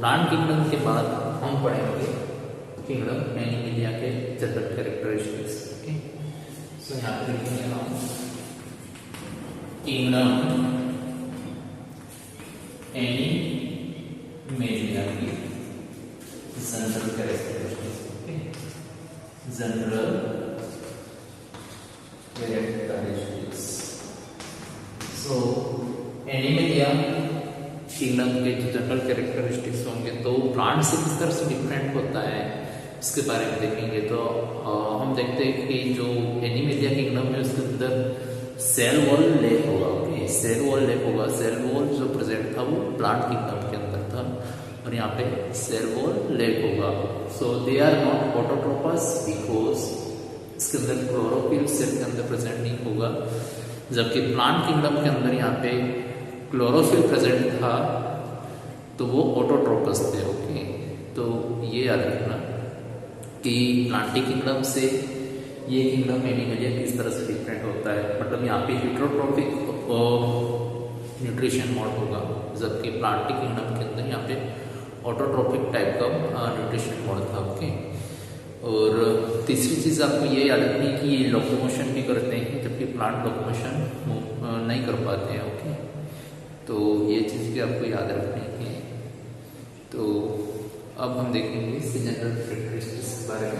Plant kingdom के बाद हम पढ़ेंगे किंगडम एनिमलिया के जनरल कैरेक्टरिस्टिक्स। ओके, सो यहाँ पे लिखेंगे हम किंगडम एनिमलिया की general characteristics. Okay, general characteristics. So Animalia kingdom के जो जनरल कैरेक्टरिस्टिक्स होंगे तो प्लांट से किस तरह से डिफरेंट होता है इसके बारे में देखेंगे। तो हम देखते हैं कि जो एनिमलिया किंगडम है उसके अंदर सेल वॉल लेक होगा। ओके, सेल वॉल लेक होगा। सेल वॉल जो प्रेजेंट था वो प्लांट किंगडम के अंदर था और यहाँ पे सेल वॉल लेक होगा। सो दे आर नॉट ऑटोट्रोपस बिकॉज इसके अंदर क्लोरोफिल सेल के अंदर प्रेजेंट नहीं होगा, जबकि प्लांट किंगडम के अंदर यहाँ पे क्लोरोफिल प्रेजेंट था तो वो ऑटोट्रोपस थे। ओके, तो ये याद रखना कि प्लांटी किंगडम से ये किंगडम एनिमलिया किस तरह से डिफरेंट होता है। मतलब यहाँ पे हेटेरोट्रोफिक न्यूट्रिशन मोड होगा, जबकि प्लांटी किंगडम के अंदर यहाँ पे ऑटोट्रोफिक टाइप का न्यूट्रिशन मोड था। ओके, और तीसरी चीज़ आपको ये याद रखनी है कि ये लोकोमोशन भी करते हैं, जबकि प्लांट लोकोमोशन नहीं कर पाते हैं। ओके, तो ये चीज़ भी आपको याद रखनी है। तो अब हम देखेंगे इसके जनरल कैरेक्टरिस्टिक्स के बारे में।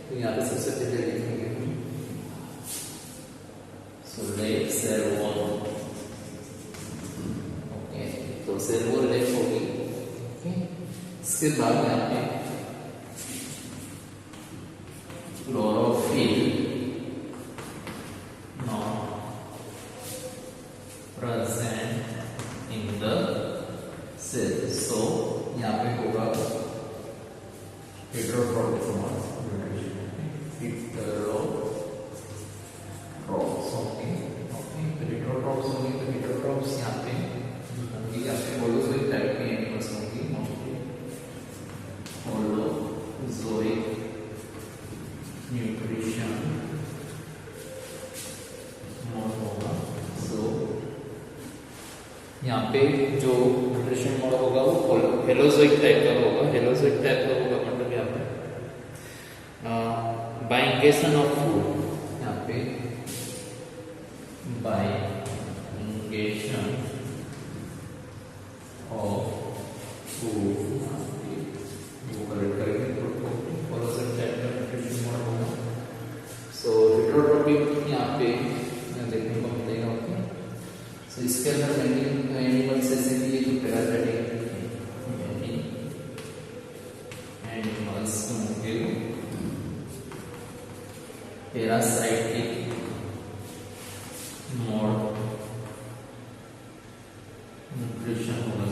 तो यहाँ पे सबसे पहले देखेंगे हम लेक सेल वॉल। ओके, तो सेल वॉल लेक होगी। ओके, इसके बाद यहाँ पे chlorophyll present in the cell। so यहाँ पे होगा heterotrophs होंगे। तो heterotrophs यहाँ पे होलोजोइक टाइप के एनिमल्स होंगे, मोस्टली होलोजोइक न्यूट्रिशन मोड होगा। यहाँ पे जो न्यूट्रिशन मोड होगा वो हेलोजोइक टाइप का होगा। हेलोजोइक टाइप का होगा मतलब यहाँ पे बाय इंगेशन ऑफ फूड, यहाँ पे बाय इंगेशन ऑफ फूड वो करेक्ट करेंगे तो हेलोजोइक टाइप का न्यूट्रिशन मोड होगा। सो हेटेरोट्रोफिक यहाँ पे देखने को मिलेगा। ओके, सो इसके अंदर एनिमल्स जैसे कि ये जो पैरासाइटिक एनिमल्स होंगे, पैरासाइटिक मोड न्यूट्रिशन होगा।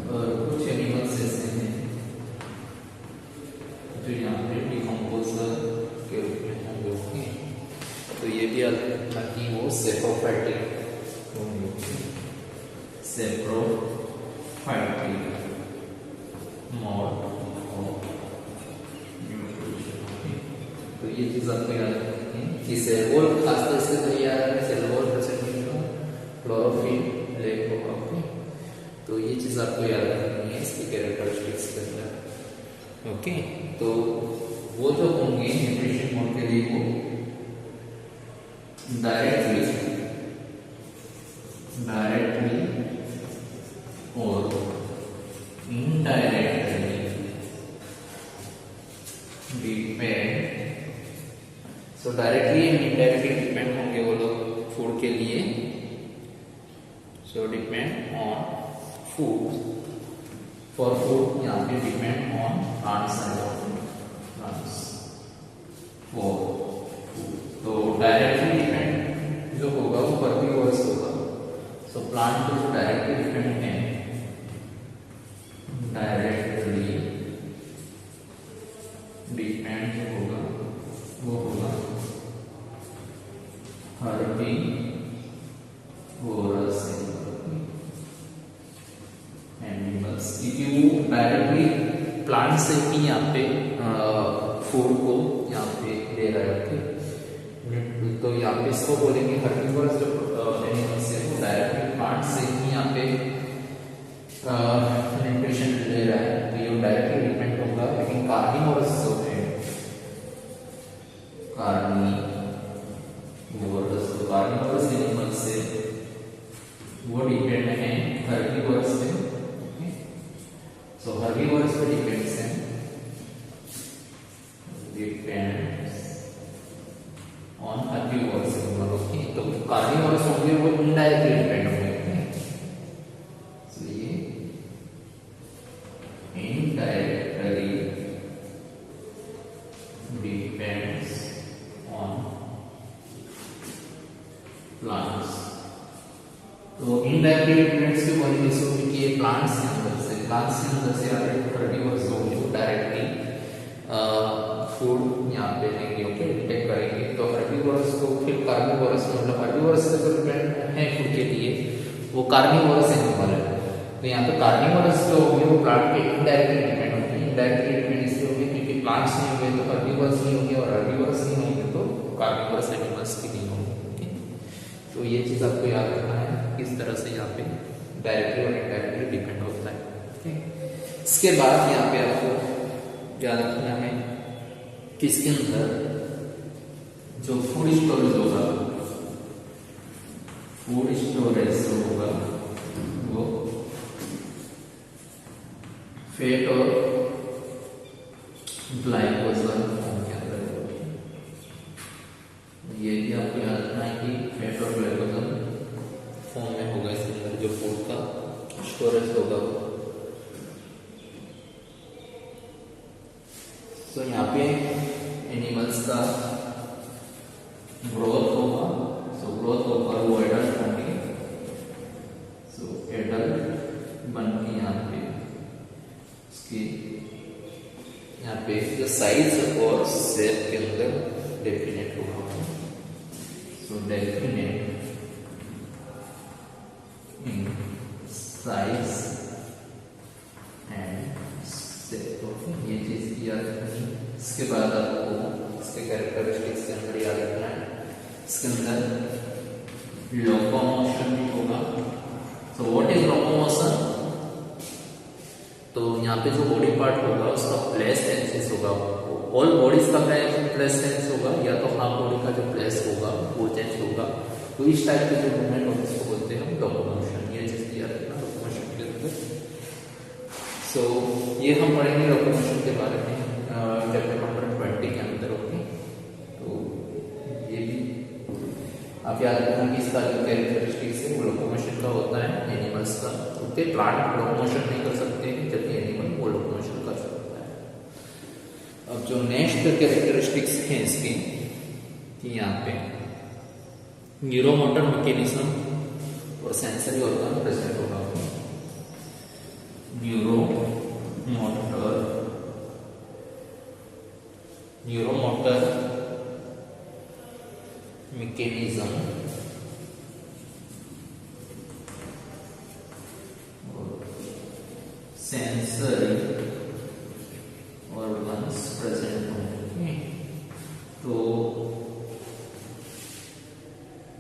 और कुछ एनिमल्स ऐसे हैं जो यहाँ पे डिकम्पोजर के रूप में होंगे। ओके, तो ये भी याद रखना कि वो सेप्रोफाइटिक होंगे। Saprophytic mode of nutrition. तो ये चीज आपको याद रखनी है कि सेल वॉल खासतौर से तो याद रखना सेल वॉल प्रेजेंट होगा, क्लोरोफिल लेक होगा। ओके, तो ये चीज आपको याद रखनी है इसकी कैरेक्टरिस्टिक्स के अंदर। ओके, तो वो जो होंगे न्यूट्रिशन मोड के लिए वो डायरेक्टली और indirectly depend. So directly and indirectly depend होंगे वो लोग फूड के लिए। सो depend on food, for food यहाँ पे depend on plants for food. तो डायरेक्टली डिपेंड जो होगा वो herbivores होगा। सो प्लांट जो डायरेक्टली डिपेंड है, डायरेक्टली डिपेंड जो होगा वो होगा herbivores एनिमल्स, क्योंकि वो डायरेक्टली प्लांट से ही यहाँ पे फूड को यहाँ पे ले रहा है। तो यहाँ पे इसको बोलेंगे herbivores जो एनिमल्स है वो डायरेक्टली प्लांट से ही यहाँ पे न्यूट्रिशन ले रहा है तो ये डायरेक्टली डिपेंड होगा, लेकिन कार्निवोरस जो है, कार्निवोरस एनिमल से वो डिपेंड है हर्बीवोरस पे। सो हर्बीवोरस पे डिपेंड्स है, depends on herbivorous animal. Okay, तो कार्निवोरस होंगे वो इनडायरेक्टली डिपेंड होंगे। indirectly depends on plants। तो indirectly depends के बोले जैसे कि ये plants के अंदर से herbivores होंगे वो डायरेक्टली फूड यहाँ पे लेंगे, ओके, डिटेक्ट करेंगे। तो herbivores को फिर कार्निवोरस, मतलब herbivores से जो डिपेंड है फूड के लिए वो कार्निवोरस एनिमल है। तो यहाँ पे कार्निवोरस जो होंगे वो प्लांट के इनडायरेक्टली डिपेंड होंगे। इनडायरेक्टली डिपेंड इसलिए होंगे क्योंकि प्लांट्स नहीं होंगे तो हर्बीवोरस नहीं होंगे, और हर्बीवोरस नहीं होंगे तो कार्निवोरस एनिमल्स भी नहीं होंगे। ओके, तो ये चीज़ आपको याद रखना है, किस तरह से यहाँ पे डायरेक्टली और इनडायरेक्टली डिपेंड होता है। ओके, इसके बाद यहाँ पे आपको याद रखना है कि इसके अंदर जो फूड स्टोरेज होगा वो फेट और ग्लाइकोजन फॉर्म के अंदर होगी। ये भी आपको याद रखना है कि फेट और ग्लाइकोजन फॉर्म में होगा इसके अंदर जो फूड का स्टोरेज होगा वो। तो यहाँ पे एनिमल्स का ग्रोथ होगा, ग्रोथ होकर वो एडल्ट होंगे। एडल्ट बन के यहाँ पे इसकी यहाँ पे जो साइज और शेप के अंदर डेफिनेट होगा। So definite in size and shape. ये चीज याद रखनी। इसके बाद आपको इसके कैरेक्टरिस्टिक्स के अंदर याद रखना है, इसके अंदर लोकोमोशन भी होगा। तो व्हाट इज लोकोमोशन? तो यहाँ पे जो बॉडी पार्ट होगा उसका प्लेस टेंसेस होगा। ऑल बॉडीज का प्लेस टेंस होगा, या तो हाफ बॉडी का जो प्लेस होगा वो चेंज होगा। तो इस टाइप के जो मूवमेंट होते हैं उसको बोलते हैं हम लोकोमोशन। ये चीज याद रखना लोकोमोशन के अंदर। सो ये हम पढ़ेंगे लोकोमोशन के बारे में चैप्टर नंबर 20 के अंदर। ओके, तो ये भी आप याद रखना कि इसका जो कैरेक्टरिस्टिक्स है वो लोकोमोशन का होता है एनिमल्स का। ओके, प्लांट लोकोमोशन नहीं कर सकते हैं जबकि एनिमल वो लोकोमोशन कर सकता है। अब जो नेक्स्ट कैरेक्टरिस्टिक्स हैं इसकी, कि यहाँ पे न्यूरोमोटर मैकेनिज्म और सेंसरी ऑर्गन प्रेजेंट होगा। Neuromotor mechanism sensory organs present होंगे। तो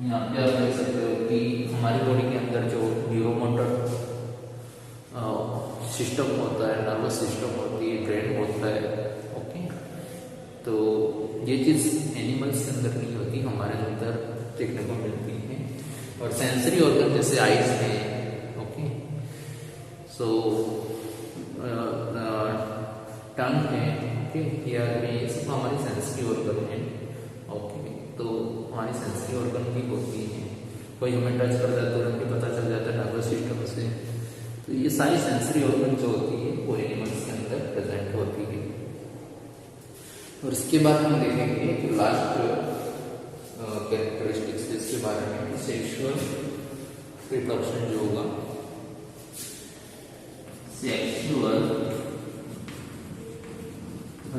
यहाँ पे आप देख सकते हो कि हमारी बॉडी के अंदर जो न्यूरोमोटर सिस्टम होता है, नर्वस सिस्टम होती है, ब्रेन होता है। ओके, तो ये चीज एनिमल्स के अंदर नहीं होती, हमारे अंदर देखने को मिलती है। और सेंसरी ऑर्गन जैसे आइज है, ओके, सो टंग है, ओके, या ये सब हमारी सेंसरी ऑर्गन है। ओके, तो हमारी सेंसरी ऑर्गन भी होती है, कोई हमें टच कर जाता है तुरंत पता चल जाता है नर्वस सिस्टम से। तो ये सारी सेंसरी ऑर्गन जो होती है वो एनिमल्स के अंदर प्रेजेंट होती है। और इसके बाद हम देखेंगे कि लास्ट कैरेक्टरिस्टिक्स इसके बारे में, सेक्सुअल रिप्रोडक्शन जो होगा, sexual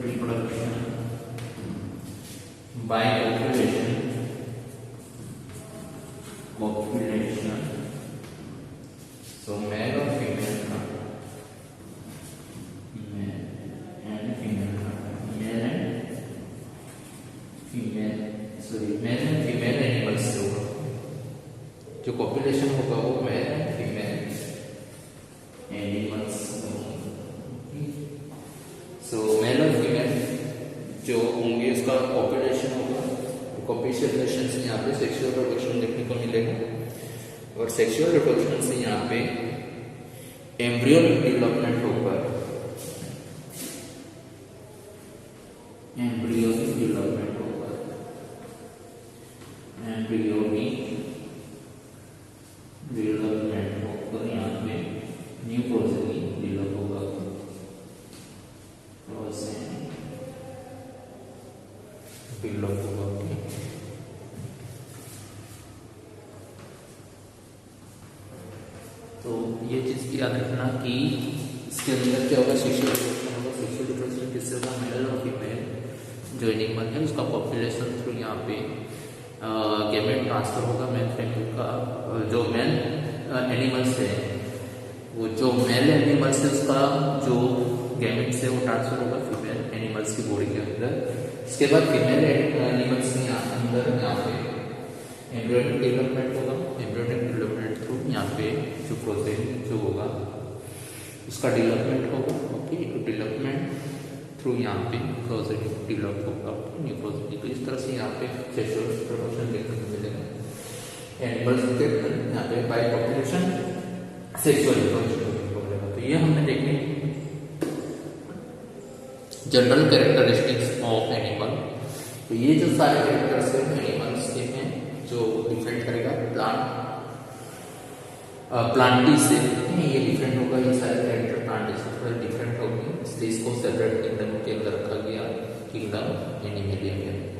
reproduction by copulation, so male और फीमेल का, मेल एंड फीमेल एनिमल्स से होगा। जो कॉपुलेशन होगा वो मेल एंड फीमेल यहाँ पे सेक्सुअल रिप्रोडक्शन देखने को मिलेगा और सेक्सुअल रिप्रोडक्शन से यहाँ पे एम्ब्रियोनिक डेवलपमेंट होगा, एम्ब्रियोनिक डेवलपमेंट होगा, एम्ब्रियोनिक डेवलपमेंट होकर यहाँ पे न्यू प्रोजेनी डेवलप होगा, डेवलप होगा। तो ये चीज याद रखना कि इसके अंदर क्या होगा, सेक्सुअल रिप्रोडक्शन होगा। सेक्सुअल रिप्रोडक्शन किससे होगा, मेल और फीमेल जो एनिमल है उसका पॉपुलेशन थ्रू यहाँ पे गैमेट ट्रांसफर होगा। मेल फीमेल का जो मेल एनिमल्स है, वो जो मेल एनिमल्स है उसका जो गैमेट से वो ट्रांसफर होगा फीमेल एनिमल्स की बॉडी के अंदर। इसके बाद फीमेल एनिमल्स के अंदर यहाँ पे एम्ब्रियोनिक डेवलपमेंट होगा। एम्ब्रियोनिक डेवलपमेंट थ्रू यहाँ पे जो प्रोसेस जो होगा उसका डेवलपमेंट होगा। ओके, डेवलपमेंट थ्रू यहाँ पे प्रोसेस डेवलप होगा, न्यू प्रोसेस। तो इस तरह से यहाँ पे सेक्सुअल रिप्रोडक्शन देखने को मिलेगा एनिमल्स के यहाँ पे बाय पॉपुलेशन सेक्सुअल रिप्रोडक्शन देखने को मिलेगा। तो ये हमने देखी जनरल कैरेक्टरिस्टिक्स ऑफ एनिमल। तो ये जो सारे कैरेक्टर्स है एनिमल्स के हैं जो डिफरेंट करेगा प्लांटी से, ये डिफरेंट होगा। ये सारे कैरेक्टर प्लांटी से थोड़ा डिफरेंट होंगे, इसलिए इसको सेपरेट किंगडम के अंदर रखा गया, किंगडम एनिमलिया में।